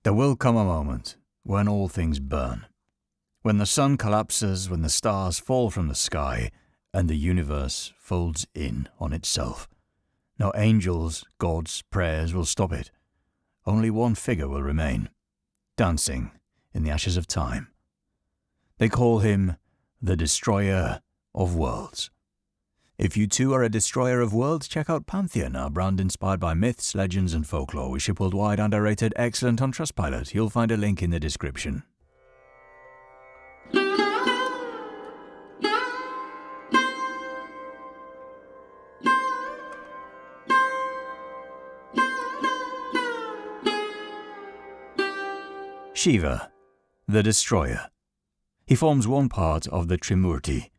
There will come a moment when all things burn, when the sun collapses, when the stars fall from the sky, and the universe folds in on itself. No angels, gods, prayers will stop it. Only one figure will remain, dancing in the ashes of time. They call him the Destroyer of Worlds. If you too are a destroyer of worlds, check out Pantheon, our brand inspired by myths, legends and folklore. We ship worldwide and are rated excellent on Trustpilot. You'll find a link in the description. Shiva, the Destroyer. He forms one part of the Trimurti,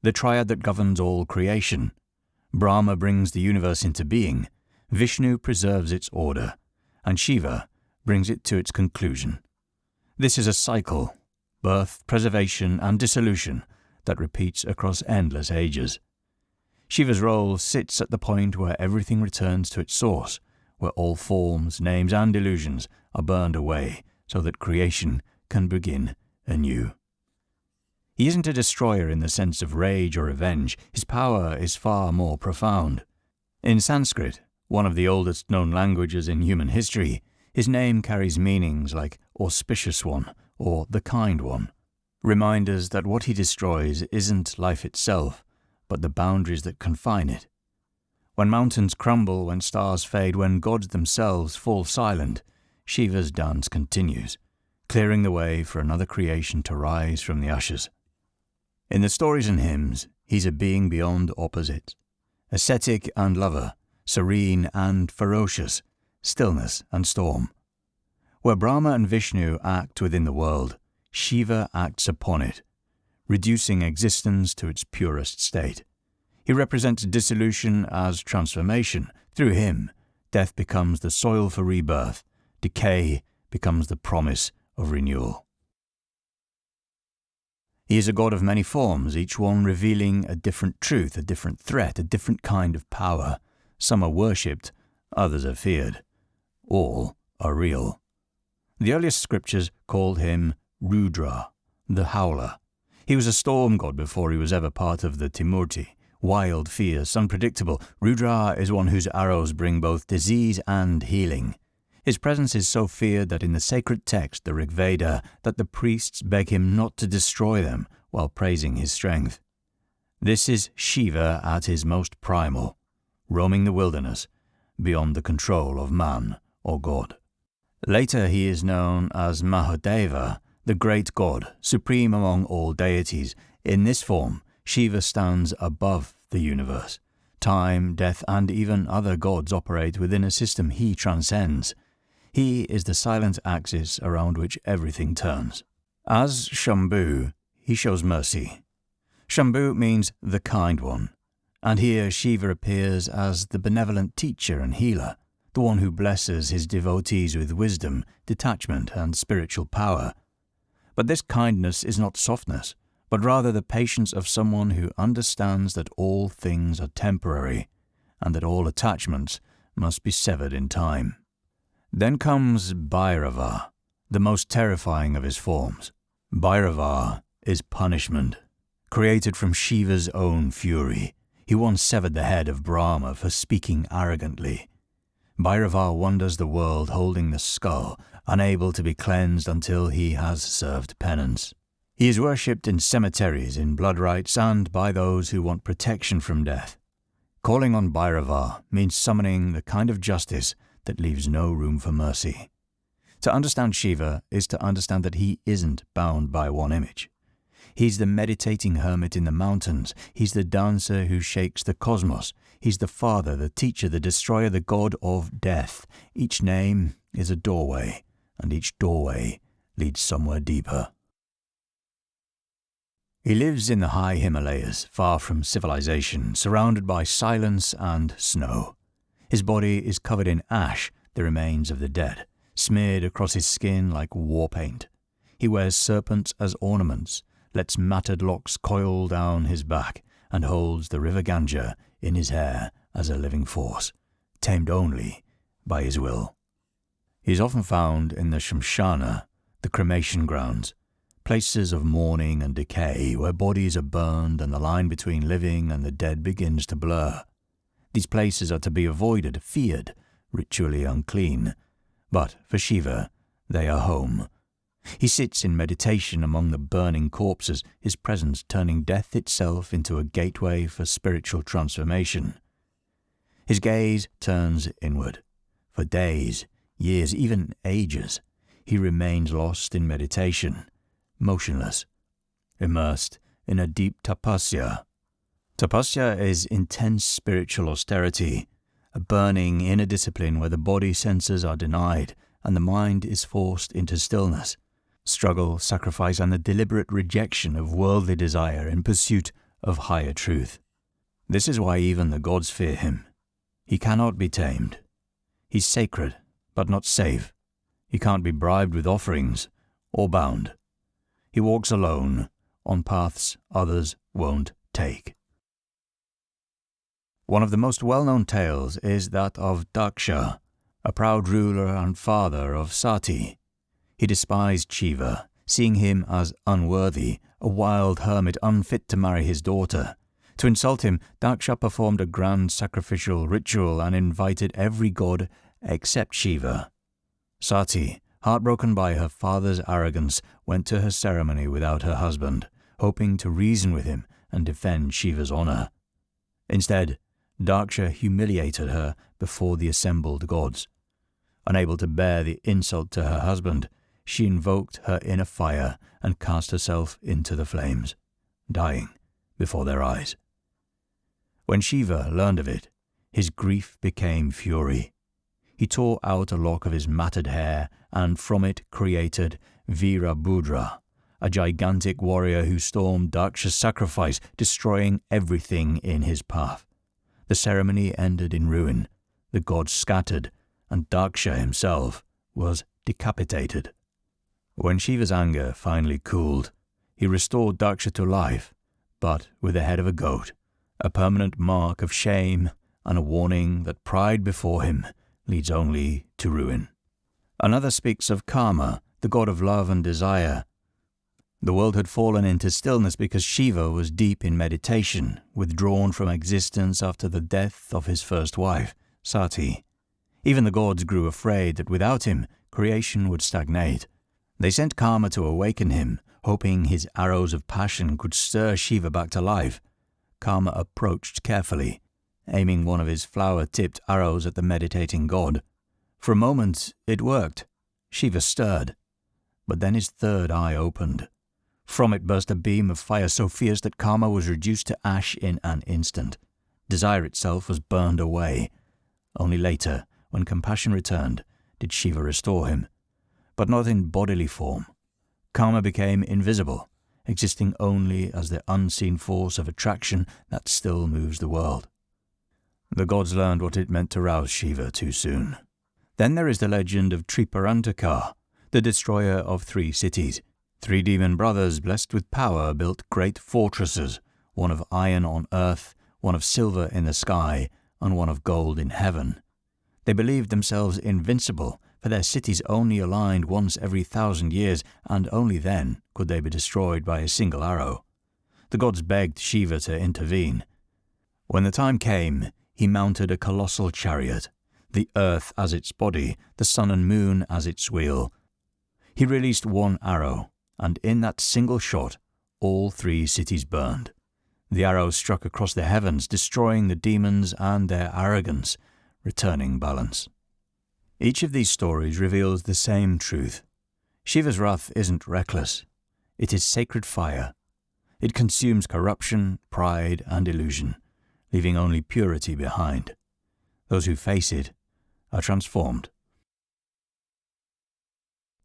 the triad that governs all creation. Brahma brings the universe into being, Vishnu preserves its order, and Shiva brings it to its conclusion. This is a cycle, birth, preservation and dissolution, that repeats across endless ages. Shiva's role sits at the point where everything returns to its source, where all forms, names and illusions are burned away so that creation can begin anew. He isn't a destroyer in the sense of rage or revenge. His power is far more profound. In Sanskrit, one of the oldest known languages in human history, his name carries meanings like auspicious one or the kind one, reminders that what he destroys isn't life itself, but the boundaries that confine it. When mountains crumble, when stars fade, when gods themselves fall silent, Shiva's dance continues, clearing the way for another creation to rise from the ashes. In the stories and hymns, he's a being beyond opposites, ascetic and lover, serene and ferocious, stillness and storm. Where Brahma and Vishnu act within the world, Shiva acts upon it, reducing existence to its purest state. He represents dissolution as transformation. Through him, death becomes the soil for rebirth, decay becomes the promise of renewal. He is a god of many forms, each one revealing a different truth, a different threat, a different kind of power. Some are worshipped, others are feared. All are real. The earliest scriptures called him Rudra, the Howler. He was a storm god before he was ever part of the Trimurti. Wild, fierce, unpredictable, Rudra is one whose arrows bring both disease and healing. His presence is so feared that in the sacred text, the Rig Veda, that the priests beg him not to destroy them while praising his strength. This is Shiva at his most primal, roaming the wilderness, beyond the control of man or god. Later he is known as Mahadeva, the great god, supreme among all deities. In this form, Shiva stands above the universe. Time, death, and even other gods operate within a system he transcends. He is the silent axis around which everything turns. As Shambhu, he shows mercy. Shambhu means the kind one, and here Shiva appears as the benevolent teacher and healer, the one who blesses his devotees with wisdom, detachment, and spiritual power. But this kindness is not softness, but rather the patience of someone who understands that all things are temporary, and that all attachments must be severed in time. Then comes Bhairava, the most terrifying of his forms. Bhairava is punishment, created from Shiva's own fury. He once severed the head of Brahma for speaking arrogantly. Bhairava wanders the world holding the skull, unable to be cleansed until he has served penance. He is worshipped in cemeteries, in blood rites, and by those who want protection from death. Calling on Bhairava means summoning the kind of justice that leaves no room for mercy. To understand Shiva is to understand that he isn't bound by one image. He's the meditating hermit in the mountains. He's the dancer who shakes the cosmos. He's the father, the teacher, the destroyer, the god of death. Each name is a doorway, and each doorway leads somewhere deeper. He lives in the high Himalayas, far from civilization, surrounded by silence and snow. His body is covered in ash, the remains of the dead, smeared across his skin like war paint. He wears serpents as ornaments, lets matted locks coil down his back, and holds the river Ganga in his hair as a living force, tamed only by his will. He is often found in the Shamshana, the cremation grounds, places of mourning and decay where bodies are burned and the line between living and the dead begins to blur. These places are to be avoided, feared, ritually unclean, but for Shiva, they are home. He sits in meditation among the burning corpses, his presence turning death itself into a gateway for spiritual transformation. His gaze turns inward. For days, years, even ages, he remains lost in meditation, motionless, immersed in a deep tapasya. Tapasya is intense spiritual austerity, a burning inner discipline where the body senses are denied and the mind is forced into stillness, struggle, sacrifice, and the deliberate rejection of worldly desire in pursuit of higher truth. This is why even the gods fear him. He cannot be tamed. He's sacred, but not safe. He can't be bribed with offerings or bound. He walks alone on paths others won't take. One of the most well-known tales is that of Daksha, a proud ruler and father of Sati. He despised Shiva, seeing him as unworthy, a wild hermit unfit to marry his daughter. To insult him, Daksha performed a grand sacrificial ritual and invited every god except Shiva. Sati, heartbroken by her father's arrogance, went to her ceremony without her husband, hoping to reason with him and defend Shiva's honor. Instead, Daksha humiliated her before the assembled gods. Unable to bear the insult to her husband, she invoked her inner fire and cast herself into the flames, dying before their eyes. When Shiva learned of it, his grief became fury. He tore out a lock of his matted hair and from it created Virabhudra, a gigantic warrior who stormed Daksha's sacrifice, destroying everything in his path. The ceremony ended in ruin, the gods scattered, and Daksha himself was decapitated. When Shiva's anger finally cooled, he restored Daksha to life, but with the head of a goat, a permanent mark of shame and a warning that pride before him leads only to ruin. Another speaks of Karma, the god of love and desire. The world had fallen into stillness because Shiva was deep in meditation, withdrawn from existence after the death of his first wife, Sati. Even the gods grew afraid that without him, creation would stagnate. They sent Karma to awaken him, hoping his arrows of passion could stir Shiva back to life. Karma approached carefully, aiming one of his flower-tipped arrows at the meditating god. For a moment, it worked. Shiva stirred. But then his third eye opened. From it burst a beam of fire so fierce that Karma was reduced to ash in an instant. Desire itself was burned away. Only later, when compassion returned, did Shiva restore him. But not in bodily form. Karma became invisible, existing only as the unseen force of attraction that still moves the world. The gods learned what it meant to rouse Shiva too soon. Then there is the legend of Triparantaka, the destroyer of 3 cities. 3 demon brothers blessed with power built great fortresses, one of iron on earth, one of silver in the sky, and one of gold in heaven. They believed themselves invincible, for their cities only aligned once every 1,000 years, and only then could they be destroyed by a single arrow. The gods begged Shiva to intervene. When the time came, he mounted a colossal chariot, the earth as its body, the sun and moon as its wheel. He released one arrow, and in that single shot, all 3 cities burned. The arrow struck across the heavens, destroying the demons and their arrogance, returning balance. Each of these stories reveals the same truth. Shiva's wrath isn't reckless. It is sacred fire. It consumes corruption, pride, and illusion, leaving only purity behind. Those who face it are transformed.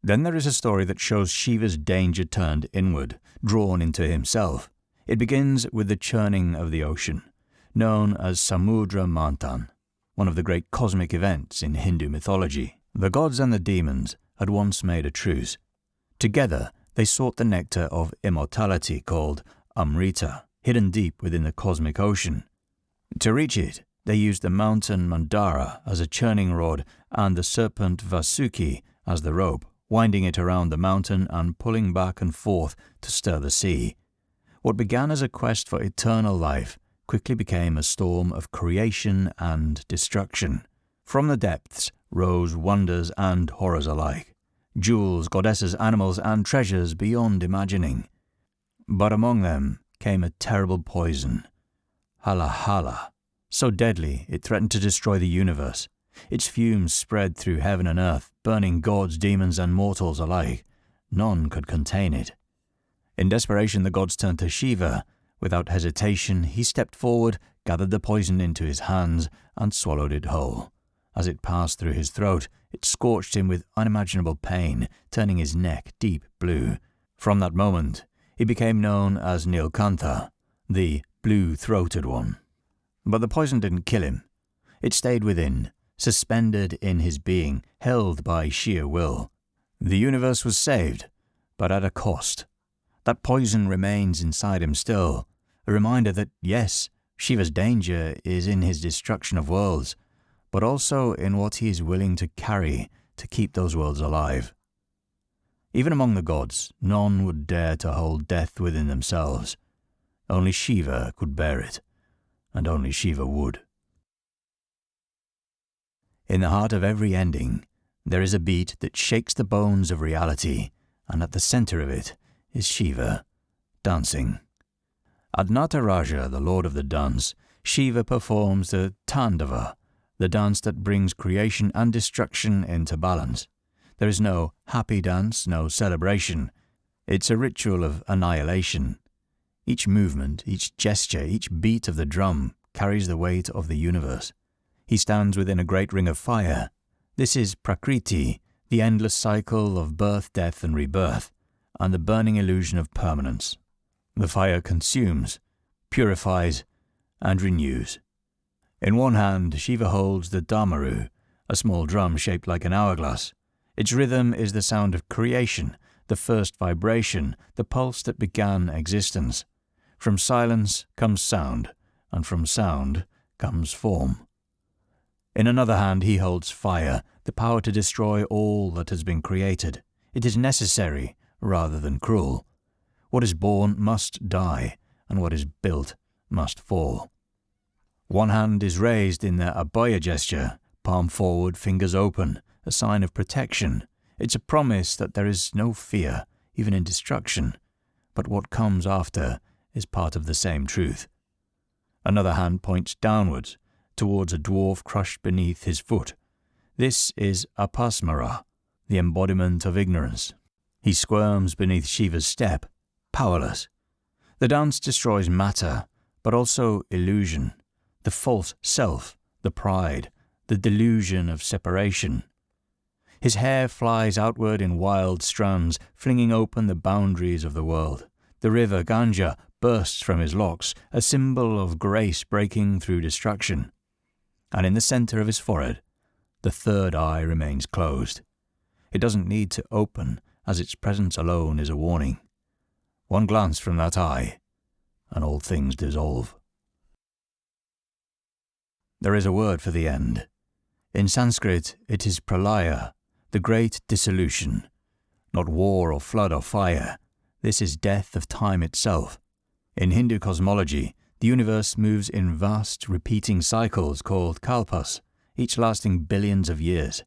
Then there is a story that shows Shiva's danger turned inward, drawn into himself. It begins with the churning of the ocean, known as Samudra Manthan, one of the great cosmic events in Hindu mythology. The gods and the demons had once made a truce. Together, they sought the nectar of immortality called Amrita, hidden deep within the cosmic ocean. To reach it, they used the mountain Mandara as a churning rod and the serpent Vasuki as the rope, winding it around the mountain and pulling back and forth to stir the sea. What began as a quest for eternal life quickly became a storm of creation and destruction. From the depths rose wonders and horrors alike, jewels, goddesses, animals, and treasures beyond imagining. But among them came a terrible poison, Hala, so deadly it threatened to destroy the universe. Its fumes spread through heaven and earth, burning gods, demons, and mortals alike. None could contain it. In desperation, the gods turned to Shiva. Without hesitation, he stepped forward, gathered the poison into his hands, and swallowed it whole. As it passed through his throat, it scorched him with unimaginable pain, turning his neck deep blue. From that moment, he became known as Nilkantha, the blue-throated one. But the poison didn't kill him. It stayed within, suspended in his being, held by sheer will. The universe was saved, but at a cost. That poison remains inside him still, a reminder that, yes, Shiva's danger is in his destruction of worlds, but also in what he is willing to carry to keep those worlds alive. Even among the gods, none would dare to hold death within themselves. Only Shiva could bear it, and only Shiva would. In the heart of every ending, there is a beat that shakes the bones of reality, and at the center of it is Shiva, dancing. At Nataraja, the lord of the dance, Shiva performs the Tandava, the dance that brings creation and destruction into balance. There is no happy dance, no celebration. It's a ritual of annihilation. Each movement, each gesture, each beat of the drum carries the weight of the universe. He stands within a great ring of fire. This is Prakriti, the endless cycle of birth, death, and rebirth, and the burning illusion of permanence. The fire consumes, purifies, and renews. In one hand, Shiva holds the Damaru, a small drum shaped like an hourglass. Its rhythm is the sound of creation, the first vibration, the pulse that began existence. From silence comes sound, and from sound comes form. In another hand he holds fire, the power to destroy all that has been created. It is necessary rather than cruel. What is born must die, and what is built must fall. One hand is raised in the Abhaya gesture, palm forward, fingers open, a sign of protection. It's a promise that there is no fear, even in destruction, but what comes after is part of the same truth. Another hand points downwards, towards a dwarf crushed beneath his foot. This is Apasmara, the embodiment of ignorance. He squirms beneath Shiva's step, powerless. The dance destroys matter, but also illusion, the false self, the pride, the delusion of separation. His hair flies outward in wild strands, flinging open the boundaries of the world. The river Ganga bursts from his locks, a symbol of grace breaking through destruction. And in the center of his forehead, the third eye remains closed. It doesn't need to open, as its presence alone is a warning. One glance from that eye, and all things dissolve. There is a word for the end. In Sanskrit, it is pralaya, the Great Dissolution. Not war or flood or fire. This is death of time itself. In Hindu cosmology, the universe moves in vast, repeating cycles called kalpas, each lasting billions of years.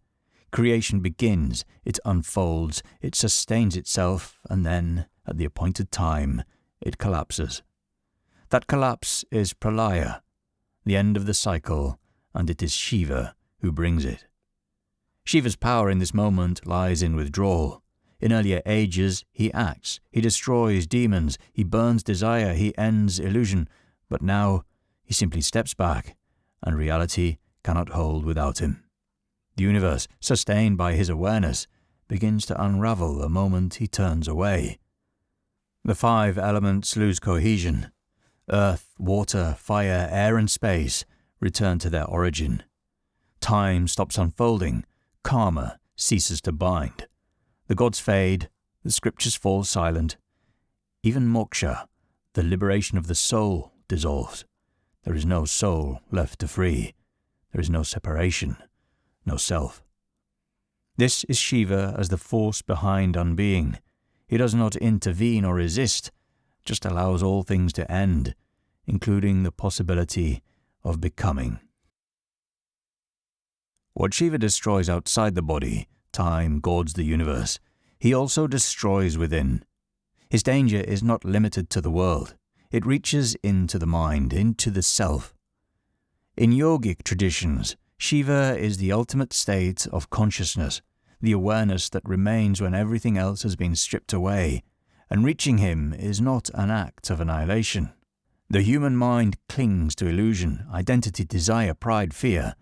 Creation begins, it unfolds, it sustains itself, and then, at the appointed time, it collapses. That collapse is pralaya, the end of the cycle, and it is Shiva who brings it. Shiva's power in this moment lies in withdrawal. In earlier ages, he acts, he destroys demons, he burns desire, he ends illusion, but now he simply steps back, and reality cannot hold without him. The universe, sustained by his awareness, begins to unravel the moment he turns away. The 5 elements lose cohesion. Earth, water, fire, air, and space return to their origin. Time stops unfolding. Karma ceases to bind. The gods fade. The scriptures fall silent. Even moksha, the liberation of the soul, dissolves. There is no soul left to free. There is no separation, no self. This is Shiva as the force behind unbeing. He does not intervene or resist, just allows all things to end, including the possibility of becoming. What Shiva destroys outside the body, time, gods, the universe, he also destroys within. His danger is not limited to the world. It reaches into the mind, into the self. In yogic traditions, Shiva is the ultimate state of consciousness, the awareness that remains when everything else has been stripped away, and reaching him is not an act of annihilation. The human mind clings to illusion, identity, desire, pride, fear.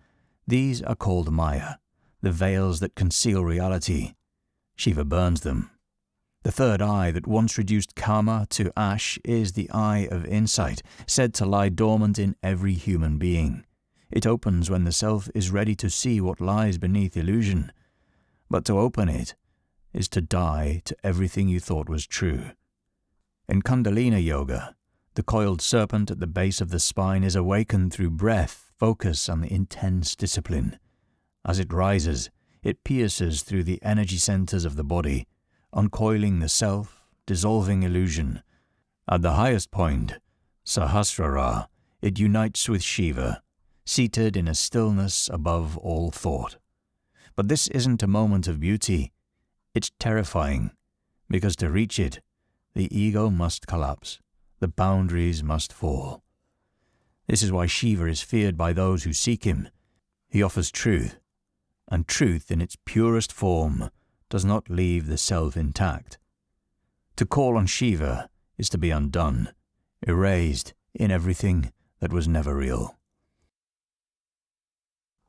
These are called Maya, the veils that conceal reality. Shiva burns them. The third eye that once reduced karma to ash is the eye of insight, said to lie dormant in every human being. It opens when the self is ready to see what lies beneath illusion. But to open it is to die to everything you thought was true. In Kundalini Yoga, the coiled serpent at the base of the spine is awakened through breath, focus, and intense discipline. As it rises, it pierces through the energy centers of the body, uncoiling the self, dissolving illusion. At the highest point, Sahasrara, it unites with Shiva, seated in a stillness above all thought. But this isn't a moment of beauty. It's terrifying, because to reach it, the ego must collapse, the boundaries must fall. This is why Shiva is feared by those who seek him. He offers truth, and truth in its purest form does not leave the self intact. To call on Shiva is to be undone, erased in everything that was never real.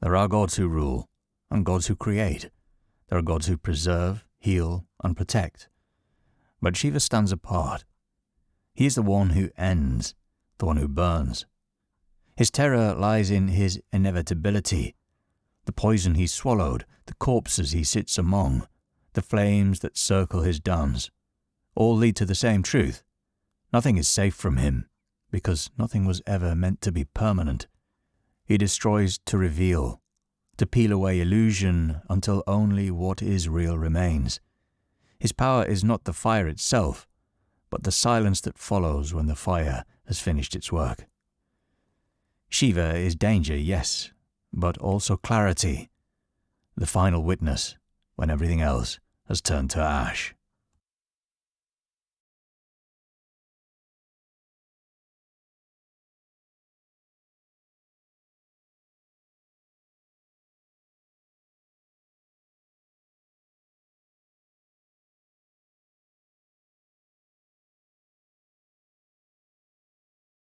There are gods who rule, and gods who create. There are gods who preserve, heal, and protect. But Shiva stands apart. He is the one who ends, the one who burns. His terror lies in his inevitability, the poison he swallowed, the corpses he sits among, the flames that circle his dance, all lead to the same truth. Nothing is safe from him, because nothing was ever meant to be permanent. He destroys to reveal, to peel away illusion until only what is real remains. His power is not the fire itself, but the silence that follows when the fire has finished its work. Shiva is danger, yes, but also clarity, the final witness when everything else has turned to ash.